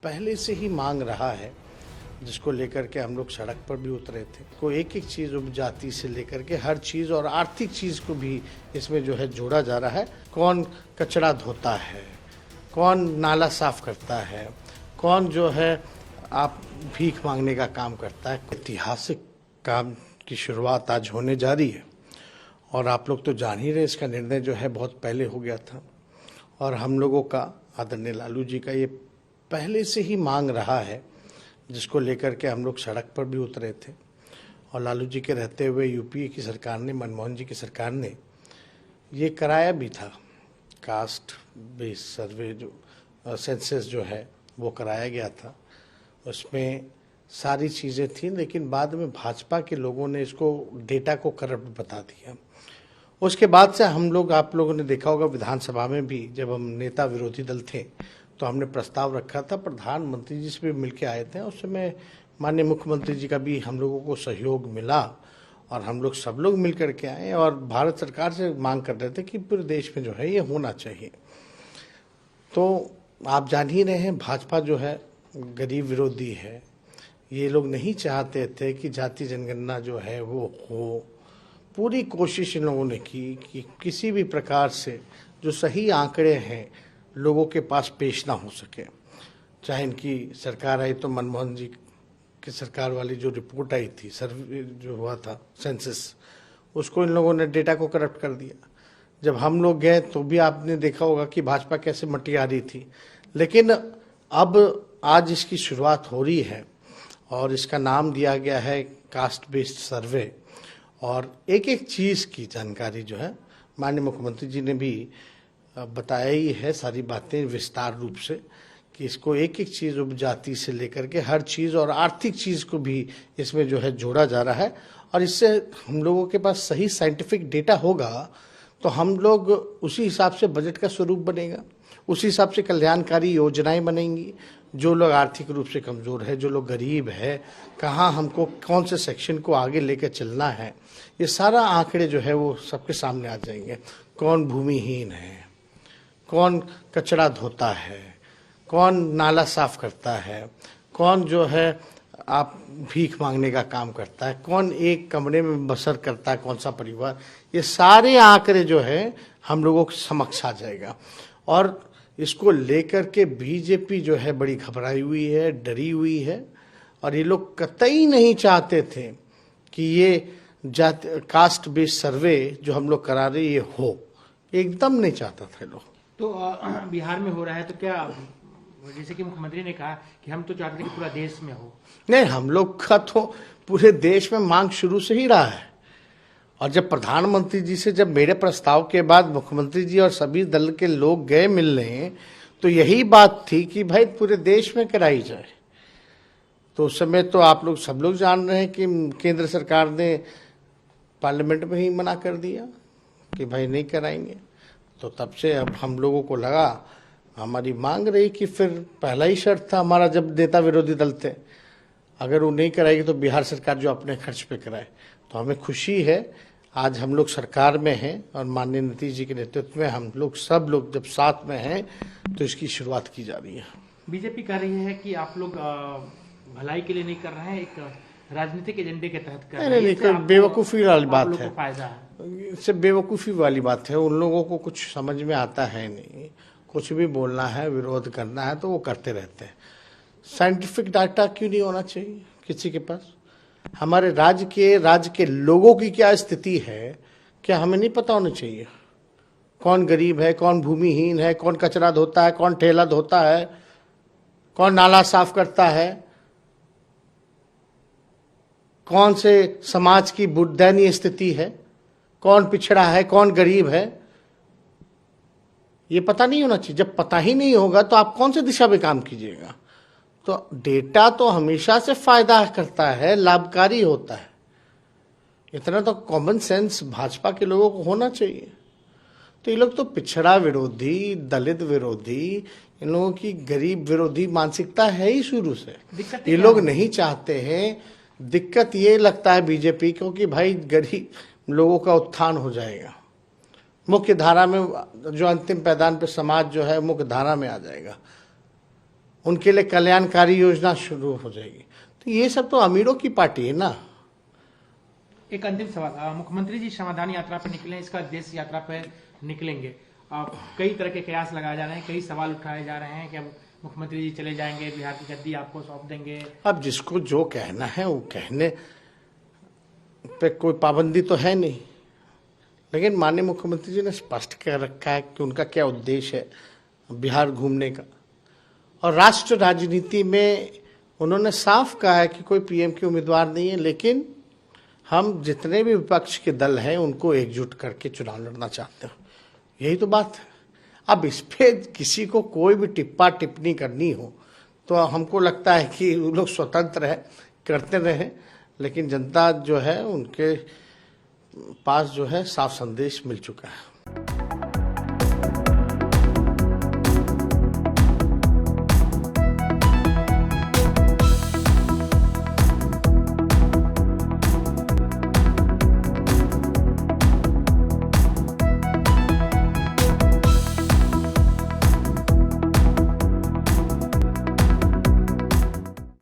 पहले से ही मांग रहा है, जिसको लेकर के हम लोग सड़क पर भी उतरे थे। को एक एक चीज़ उपजाति से लेकर के हर चीज़ और आर्थिक चीज़ को भी इसमें जो है जोड़ा जा रहा है। कौन कचरा धोता है, कौन नाला साफ करता है, कौन जो है आप भीख मांगने का काम करता है। ऐतिहासिक काम की शुरुआत आज होने जा रही है और आप लोग तो जान ही रहे, इसका निर्णय जो है बहुत पहले हो गया था और हम लोगों का आदरणीय लालू जी का ये पहले से ही मांग रहा है, जिसको लेकर के हम लोग सड़क पर भी उतरे थे। और लालू जी के रहते हुए यूपीए की सरकार ने, मनमोहन जी की सरकार ने ये कराया भी था। कास्ट बेस्ड सर्वे जो सेंसस जो है वो कराया गया था, उसमें सारी चीज़ें थी, लेकिन बाद में भाजपा के लोगों ने इसको डेटा को करप्ट बता दिया। उसके बाद से हम लोग, आप लोगों ने देखा होगा विधानसभा में भी, जब हम नेता विरोधी दल थे तो हमने प्रस्ताव रखा था, प्रधानमंत्री जी से भी मिलके आए थे। उस समय माननीय मुख्यमंत्री जी का भी हम लोगों को सहयोग मिला और हम लोग सब लोग मिल करके आए और भारत सरकार से मांग कर रहे थे कि पूरे देश में जो है ये होना चाहिए। तो आप जान ही रहे हैं, भाजपा जो है गरीब विरोधी है। ये लोग नहीं चाहते थे कि जाति जनगणना जो है वो हो। पूरी कोशिश इन लोगों ने की कि किसी भी प्रकार से जो सही आंकड़े हैं लोगों के पास पेश ना हो सके। चाहे इनकी सरकार आई तो मनमोहन जी की सरकार वाली जो रिपोर्ट आई थी, सर्वे जो हुआ था सेंसस, उसको इन लोगों ने डेटा को करप्ट कर दिया। जब हम लोग गए तो भी आपने देखा होगा कि भाजपा कैसे मटी आ रही थी। लेकिन अब आज इसकी शुरुआत हो रही है और इसका नाम दिया गया है कास्ट बेस्ड सर्वे। और एक एक चीज़ की जानकारी जो है माननीय मुख्यमंत्री जी ने भी बताया ही है, सारी बातें विस्तार रूप से, कि इसको एक एक चीज़ उपजाति से लेकर के हर चीज़ और आर्थिक चीज़ को भी इसमें जो है जोड़ा जा रहा है। और इससे हम लोगों के पास सही साइंटिफिक डेटा होगा तो हम लोग उसी हिसाब से बजट का स्वरूप बनेगा, उसी हिसाब से कल्याणकारी योजनाएं बनेंगी। जो लोग आर्थिक रूप से कमज़ोर है, जो लोग गरीब है, कहाँ हमको कौन से सेक्शन को आगे लेकर चलना है, ये सारा आंकड़े जो है वो सबके सामने आ जाएंगे। कौन भूमिहीन है, कौन कचरा धोता है, कौन नाला साफ करता है, कौन जो है आप भीख मांगने का काम करता है, कौन एक कमरे में बसर करता है, कौन सा परिवार, ये सारे आंकड़े जो है हम लोगों के समक्ष आ जाएगा। और इसको लेकर के बीजेपी जो है बड़ी घबराई हुई है, डरी हुई है और ये लोग कतई नहीं चाहते थे कि ये कास्ट बेस्ड सर्वे जो हम लोग करा रहे ये हो, एकदम नहीं चाहता था लोग। तो बिहार में हो रहा है तो क्या, जैसे कि मुख्यमंत्री ने कहा कि हम तो चाहते हैं कि पूरा देश में हो। नहीं, हम लोग का तो पूरे देश में मांग शुरू से ही रहा है। और जब प्रधानमंत्री जी से, जब मेरे प्रस्ताव के बाद मुख्यमंत्री जी और सभी दल के लोग गए मिलने, तो यही बात थी कि भाई पूरे देश में कराई जाए। तो उस समय तो आप लोग सब लोग जान रहे हैं कि केंद्र सरकार ने पार्लियामेंट में ही मना कर दिया कि भाई नहीं कराएंगे। तो तब से अब हम लोगों को लगा, हमारी मांग रही कि फिर पहला ही शर्त था हमारा, जब नेता विरोधी दल थे, अगर वो नहीं कराएगी तो बिहार सरकार जो अपने खर्च पे कराए। तो हमें खुशी है आज हम लोग सरकार में हैं और माननीय नीतीश जी के नेतृत्व में हम लोग सब लोग जब साथ में हैं तो इसकी शुरुआत की जा रही है। बीजेपी कह रही है कि आप लोग भलाई के लिए नहीं कर रहे हैं, एक राजनीतिक एजेंडे के तहत कर रहे हैं। नहीं, बेवकूफ़ी वाली बात है, फायदा है, इससे बेवकूफ़ी वाली बात है। उन लोगों को कुछ समझ में आता है नहीं, कुछ भी बोलना है, विरोध करना है तो वो करते रहते हैं। साइंटिफिक डाटा क्यों नहीं होना चाहिए किसी के पास? हमारे राज्य के लोगों की क्या स्थिति है, क्या हमें नहीं पता होना चाहिए? कौन गरीब है, कौन भूमिहीन है, कौन कचरा धोता है, कौन ठेला धोता है, कौन नाला साफ करता है, कौन से समाज की दयनीय स्थिति है, कौन पिछड़ा है, कौन गरीब है, ये पता नहीं होना चाहिए। जब पता ही नहीं होगा तो आप कौन से दिशा में काम कीजिएगा? तो डेटा तो हमेशा से फायदा करता है, लाभकारी होता है। इतना तो कॉमन सेंस भाजपा के लोगों को होना चाहिए। तो ये लोग तो पिछड़ा विरोधी, दलित विरोधी, इन लोगों की गरीब विरोधी मानसिकता है ही शुरू से। ये लोग नहीं चाहते हैं। दिक्कत ये लगता है बीजेपी को कि भाई गरीब लोगों का उत्थान हो जाएगा, मुख्य धारा में, जो अंतिम पैदान पे समाज जो है मुख्य धारा में आ जाएगा। उनके लिए कल्याणकारी योजना शुरू हो जाएगी। तो ये सब तो अमीरों की पार्टी है ना। एक अंतिम सवाल, मुख्यमंत्री जी समाधान यात्रा पर निकले, इसका देश यात्रा पर निकलेंगे। कई तरह के कयास लगाए जा रहे हैं, कई सवाल उठाए जा रहे हैं कि अब मुख्यमंत्री जी चले जाएंगे, बिहार की गद्दी आपको सौंप देंगे। अब जिसको जो कहना है वो कहने पे कोई पाबंदी तो है नहीं, लेकिन माननीय मुख्यमंत्री जी ने स्पष्ट कर रखा है कि उनका क्या उद्देश्य है बिहार घूमने का। और राष्ट्र राजनीति में उन्होंने साफ कहा है कि कोई पीएम के उम्मीदवार नहीं है, लेकिन हम जितने भी विपक्ष के दल हैं उनको एकजुट करके चुनाव लड़ना चाहते हैं। यही तो बात है। अब इस पे किसी को कोई भी टिप्पणी करनी हो तो हमको लगता है कि वो लोग स्वतंत्र है, करते रहे, लेकिन जनता जो है उनके पास जो है साफ संदेश मिल चुका है।